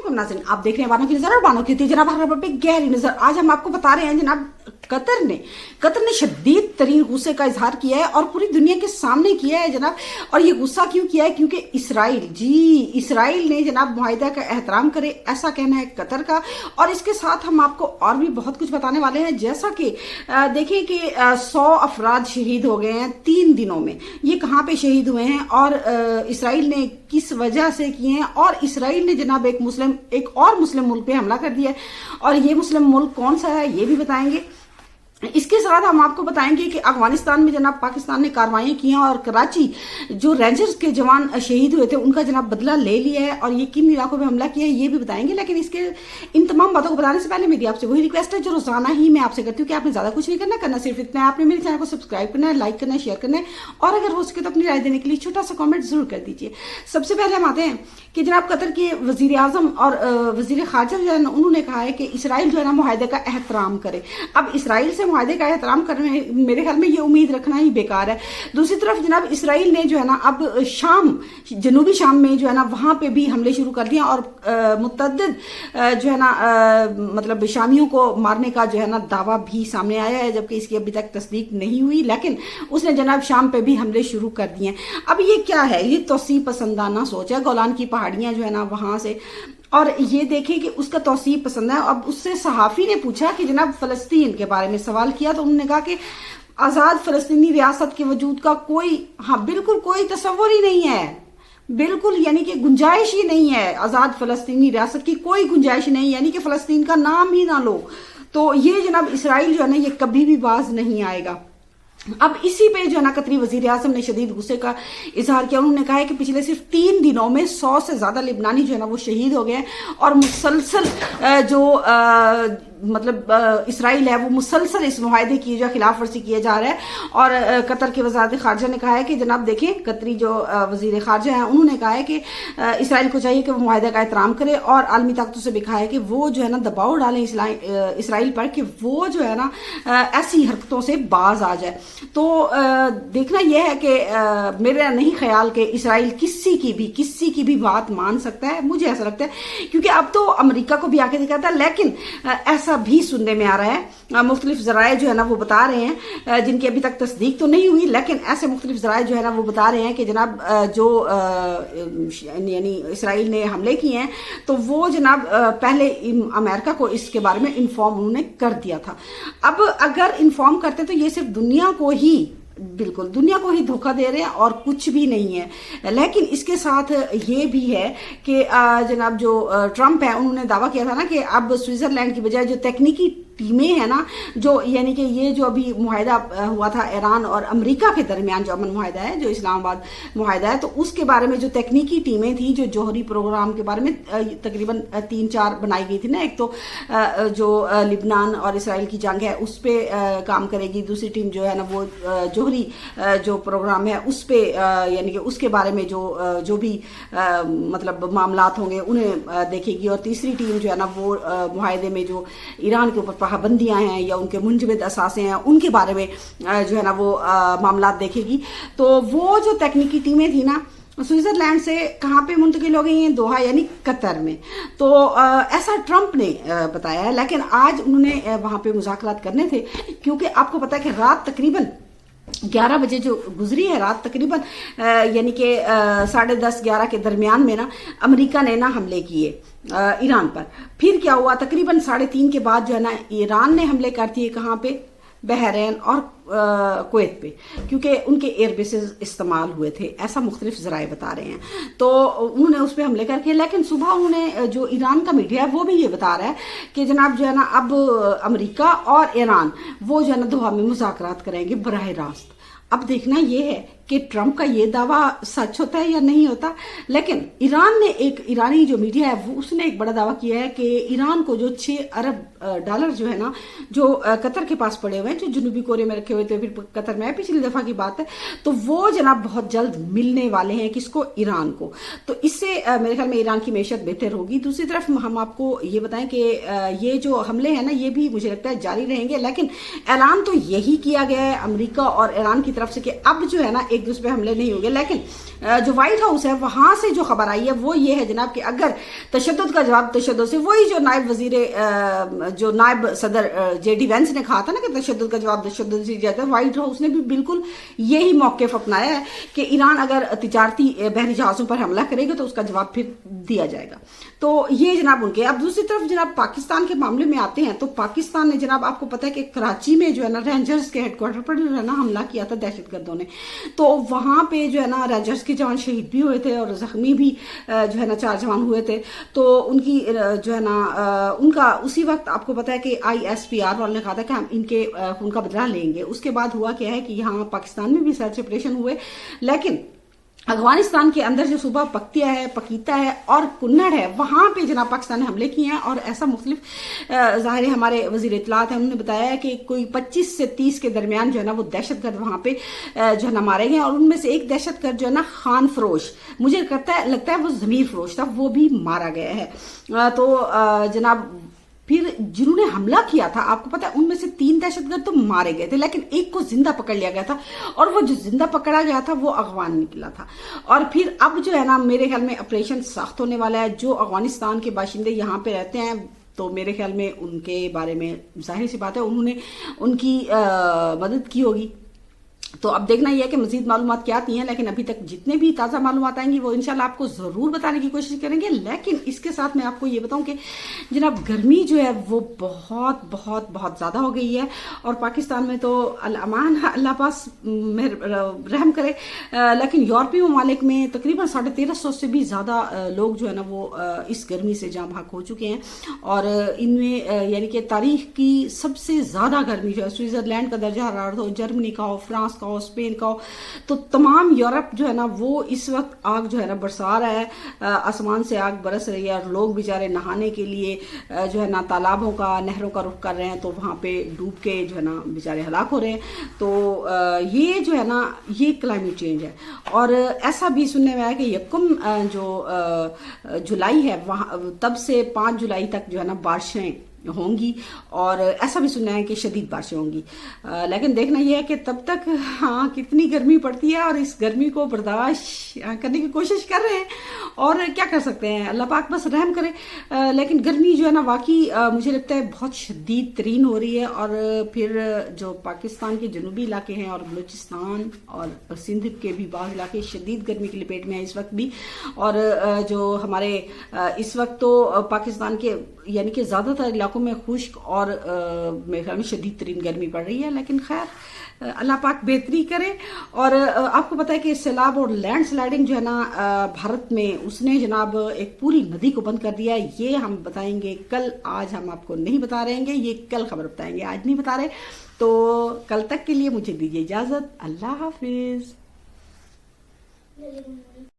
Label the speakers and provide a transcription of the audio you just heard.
Speaker 1: वालेकुम नाज़रीन, आप देख रहे हैं बानों की नजर और बानों की होती है जनाब हर खबर पे गहरी नजर। आज हम आपको बता रहे हैं जनाब कतर ने शदीद तरीन गुस्से का इजहार किया है और पूरी दुनिया के सामने किया है जनाब। और ये गुस्सा क्यों किया है? क्योंकि इसराइल ने जनाब मुआहिदा का एहतराम करे, ऐसा कहना है कतर का। और इसके साथ हम आपको और भी बहुत कुछ बताने वाले हैं, जैसा कि देखें कि 100 अफराद शहीद हो गए हैं 3 दिनों में। ये कहाँ पे शहीद हुए हैं और इसराइल ने किस वजह से किए हैं, और इसराइल ने जनाब एक और मुस्लिम मुल्क पे हमला कर दिया है, और ये मुस्लिम मुल्क कौन सा है ये भी बताएंगे। इसके साथ हम आपको बताएंगे कि अफगानिस्तान में जनाब पाकिस्तान ने कार्रवाइयां की हैं और कराची जो रेंजर्स के जवान शहीद हुए थे उनका जनाब बदला ले लिया है, और ये किन इलाकों में हमला किया है ये भी बताएंगे। लेकिन इन तमाम बातों को बताने से पहले मेरी आपसे वही रिक्वेस्ट है जो रोजाना ही मैं आपसे करती हूँ कि आपने ज्यादा कुछ नहीं करना सिर्फ इतना है, आपने मेरे चैनल को सब्सक्राइब करना है, लाइक करना है, शेयर करना है, और अगर हो सके तो अपनी राय देने के लिए छोटा सा कॉमेंट जरूर कर दीजिए। सबसे पहले हम आते हैं कि जनाब कतर के वजीर आजम और वजीर खारजा जो है ना, उन्होंने कहा है कि इसराइल जो है ना मुआहिदे का एहतराम करे। अब इसराइल से मुआहिदे का एहतराम करने मेरे ख्याल में ये उम्मीद रखना ही बेकार है। दूसरी तरफ जनाब इसराइल ने जो है ना अब जनूबी शाम में जो है ना वहां पे भी हमले शुरू कर दिए, और मुतअद्दिद जो है ना मतलब शामियों को मारने का जो है ना दावा भी सामने आया है, जबकि इसकी अभी तक तस्दीक नहीं हुई, लेकिन उसने जनाब शाम पे भी हमले शुरू कर दिए। अब ये क्या है? ये तोसी पसंदाना सोच है, गोलान की पहाड़ियां जो है ना वहां से, और ये देखें कि उसका तौसीब पसंद है। अब उससे सहाफी ने पूछा कि जनाब फलस्तीन के बारे में सवाल किया, तो उन्होंने कहा कि आज़ाद फलस्तीनी रियासत के वजूद का बिल्कुल कोई तस्वुर ही नहीं है, बिल्कुल यानी कि गुंजाइश ही नहीं है। आज़ाद फलस्तीनी रियासत की कोई गुंजाइश नहीं, यानी कि फलस्तीन का नाम ही ना लो। तो ये जनाब इसराइल जो है ना ये कभी भी बाज नहीं आएगा। अब इसी पे जो है ना कतरी वजीर आजम ने शदीद गुस्से का इजहार किया। उन्होंने कहा है कि पिछले सिर्फ 3 दिनों में 100 से ज्यादा लिबनानी जो है ना वो शहीद हो गए हैं, और मुसलसल जो मतलब इसराइल है वो मुसलसल इस मुआहिदे की जो खिलाफ वर्जी किए जा रहा है। और कतर के वज़ारत खारजा ने कहा है कि जनाब देखें कतरी जो वजीर खारजा है उन्होंने कहा है कि इसराइल को चाहिए कि वो मुआहिदे का एहतराम करे, और आलमी ताकतों से भी कहा है कि वो जो है ना दबाव डालें इसराइल पर कि वो जो है ना ऐसी हरकतों से बाज आ जाए। तो देखना यह है कि मेरा नहीं ख्याल कि इसराइल किसी की भी बात मान सकता है, मुझे ऐसा लगता है, क्योंकि अब तो अमेरिका को भी आके दिखाता है। लेकिन ऐसा भी सुनने में आ रहा है, मुख्तलिफ जराए जो है ना वो बता रहे हैं, जिनकी अभी तक तस्दीक तो नहीं हुई, लेकिन ऐसे मुख्तलिफ जराए जो है ना वो बता रहे हैं कि जनाब जो यानी इसराइल ने हमले किए हैं तो वो जनाब पहले अमेरिका को इसके बारे में इन्फॉर्म उन्होंने कर दिया था। अब अगर इन्फॉर्म करते तो ये सिर्फ बिल्कुल दुनिया को ही धोखा दे रहे हैं और कुछ भी नहीं है। लेकिन इसके साथ ये भी है कि जनाब जो ट्रम्प है उन्होंने दावा किया था ना कि अब स्विट्जरलैंड की बजाय जो तकनीकी टीमें हैं ना, जो यानी कि ये जो अभी मुआहिदा हुआ था ईरान और अमेरिका के दरमियान जो अमन मुआहिदा है, जो इस्लामाबाद मुआहिदा है, तो उसके बारे में जो तकनीकी टीमें थी जो जौहरी प्रोग्राम के बारे में तकरीबन 3-4 बनाई गई थी ना, एक तो जो लिबनान और इसराइल की जंग है उस पर काम करेगी, दूसरी टीम जो है ना वो जौहरी जो प्रोग्राम है उस पर यानी कि उसके बारे में जो भी मतलब मामलात होंगे उन्हें देखेगी, और तीसरी टीम जो है ना वो मुआहिदे में जो ईरान के ऊपर पाबंदियां हैं या उनके मुंजमद असासे हैं उनके बारे में जो है ना वो मामलात देखेगी। तो वो जो तकनीकी टीमें थी ना स्विट्जरलैंड से कहाँ पे मुंतकिल हो गई हैं? दोहा यानी कतर में। तो ऐसा ट्रंप ने बताया है, लेकिन आज उन्होंने वहां पे मुज़ाकरात करने थे, क्योंकि आपको पता है कि रात तकरीबन 11 बजे जो गुजरी है रात तकरीबन यानी कि 10:30-11 के दरमियान में ना अमेरिका ने ना हमले किए ईरान पर। फिर क्या हुआ? तकरीबन 3:30 के बाद जो है ना ईरान ने हमले कर दिए, कहाँ पे? बहरीन और कुवैत पे, क्योंकि उनके एयर बेसेस इस्तेमाल हुए थे, ऐसा मुख्तलिफ जराए बता रहे हैं। तो उन्होंने उस पर हमले करके, लेकिन सुबह उन्होंने जो ईरान का मीडिया है वो भी ये बता रहा है कि जनाब जो है ना अब अमेरिका और ईरान वो जो है ना दोहा में मुज़ाकरात करेंगे बराह रास्त। अब देखना ये है कि ट्रंप का ये दावा सच होता है या नहीं होता। लेकिन ईरानी जो मीडिया है वो उसने एक बड़ा दावा किया है कि ईरान को जो 6 अरब डॉलर जो है ना जो कतर के पास पड़े हुए हैं, जो जनूबी कोरिया में रखे हुए थे, फिर कतर में पिछली दफा की बात है, तो वो जनाब बहुत जल्द मिलने वाले हैं। किसको? ईरान को। तो इससे मेरे ख्याल में ईरान की मैशत बेहतर होगी। दूसरी तरफ हम आपको ये बताएं कि ये जो हमले हैं ना ये भी मुझे लगता है जारी रहेंगे, लेकिन ऐलान तो यही किया गया है अमेरिका और ईरान की तरफ से कि अब जो है ना एक ایک دوسرے پہ حملے نہیں ہوں گے، لیکن جو وائٹ ہاؤس ہے وہاں سے جو خبر آئی ہے وہ یہ ہے جناب کہ اگر تشدد کا جواب تشدد سے، وہی جو نائب صدر جے ڈی وینس نے کہا تھا نا کہ تشدد کا جواب تشدد سے جاتا ہے، وائٹ ہاؤس نے بھی بالکل یہی موقف اپنایا ہے کہ ایران اگر تجارتی بحری جہازوں پر حملہ کرے گا تو اس کا جواب پھر دیا جائے گا۔ تو یہ جناب ان کے۔ اب دوسری طرف جناب پاکستان کے معاملے میں آتے ہیں تو پاکستان نے جناب آپ کو پتا ہے کہ کراچی میں جو ہے نا رینجرز کے ہیڈ کوارٹر پر جو ہے نا حملہ کیا تھا دہشت گردوں نے، تو وہاں پہ جو ہے نا رینجرز کے جوان شہید بھی ہوئے تھے اور زخمی بھی جو ہے نا 4 جوان ہوئے تھے۔ تو ان کی جو ہے نا ان کا اسی وقت آپ کو پتا ہے کہ ISPR والوں نے کہا تھا کہ ہم ان کے خون کا بدلہ لیں گے۔ اس کے بعد ہوا کیا ہے کہ یہاں پاکستان میں بھی سرچ آپریشن ہوئے، لیکن افغانستان کے اندر جو صوبہ پکتیا ہے، پکیتا ہے اور کنڑ ہے، وہاں پہ جناب پاکستان نے حملے کیے ہیں، اور ایسا مختلف ظاہر ہمارے وزیر اطلاعات ہیں، انہوں نے بتایا ہے کہ کوئی 25 سے 30 کے درمیان جو ہے نا وہ دہشت گرد وہاں پہ جو ہے نا مارے گئے، اور ان میں سے ایک دہشت گرد جو ہے نا خان فروش، مجھے لگتا ہے وہ ضمیر فروش تھا، وہ بھی مارا گیا ہے۔ تو جناب پھر جنہوں نے حملہ کیا تھا آپ کو پتا ہے ان میں سے 3 دہشت گرد تو مارے گئے تھے، لیکن ایک کو زندہ پکڑ لیا گیا تھا، اور وہ جو زندہ پکڑا گیا تھا وہ افغان نکلا تھا۔ اور پھر اب جو ہے نا میرے خیال میں آپریشن سخت ہونے والا ہے۔ جو افغانستان کے باشندے یہاں پہ رہتے ہیں تو میرے خیال میں ان کے بارے میں ظاہر سی بات ہے انہوں نے ان کی مدد کی ہوگی۔ تو اب دیکھنا یہ ہے کہ مزید معلومات کیا آتی ہیں، لیکن ابھی تک جتنے بھی تازہ معلومات آئیں گی وہ انشاءاللہ آپ کو ضرور بتانے کی کوشش کریں گے۔ لیکن اس کے ساتھ میں آپ کو یہ بتاؤں کہ جناب گرمی جو ہے وہ بہت بہت بہت زیادہ ہو گئی ہے، اور پاکستان میں تو الامان اللہ پاس رحم کرے، لیکن یورپی ممالک میں تقریباً 1350 سے بھی زیادہ لوگ جو ہے نا وہ اس گرمی سے جاں بحق ہو چکے ہیں، اور ان میں یعنی کہ تاریخ کی سب سے زیادہ گرمی جو ہے سوئٹزرلینڈ کا درجہ حرارت ہو، جرمنی کا ہو، فرانس کا ہو، اسپین کا ہو، تو تمام یورپ جو ہے نا وہ اس وقت آگ جو ہے نا برسا رہا ہے، آسمان سے آگ برس رہی ہے، اور لوگ بیچارے نہانے کے لیے جو ہے نا تالابوں کا، نہروں کا رخ کر رہے ہیں، تو وہاں پہ ڈوب کے جو ہے نا بیچارے ہلاک ہو رہے ہیں۔ تو یہ جو ہے نا یہ کلائمیٹ چینج ہے، اور ایسا بھی سننے میں آیا کہ 1 جو جولائی ہے وہاں تب سے 5 جولائی تک جو ہے نا بارشیں ہوں گی، اور ایسا بھی سننا ہے کہ شدید بارشیں ہوں گی، لیکن دیکھنا یہ ہے کہ تب تک ہاں کتنی گرمی پڑتی ہے، اور اس گرمی کو برداشت کرنے کی کوشش کر رہے ہیں، اور کیا کر سکتے ہیں، اللہ پاک بس رحم کرے۔ لیکن گرمی جو ہے نا واقعی مجھے لگتا ہے بہت شدید ترین ہو رہی ہے، اور پھر جو پاکستان کے جنوبی علاقے ہیں اور بلوچستان اور سندھ کے بھی بعض علاقے شدید گرمی کی لپیٹ میں ہیں اس وقت بھی، اور جو ہمارے اس وقت تو پاکستان کے یعنی کہ زیادہ تر علاقوں میں خشک اور میرے خیال میں شدید ترین گرمی پڑ رہی ہے، لیکن خیر اللہ پاک بہتری کرے۔ اور آپ کو پتا ہے کہ سیلاب اور لینڈ سلائڈنگ جو ہے نا بھارت میں اس نے جناب ایک پوری ندی کو بند کر دیا ہے، یہ ہم بتائیں گے کل، آج ہم آپ کو نہیں بتا رہے ہیں، یہ کل خبر بتائیں گے، آج نہیں بتا رہے۔ تو کل تک کے لیے مجھے دیجیے اجازت، اللہ حافظ۔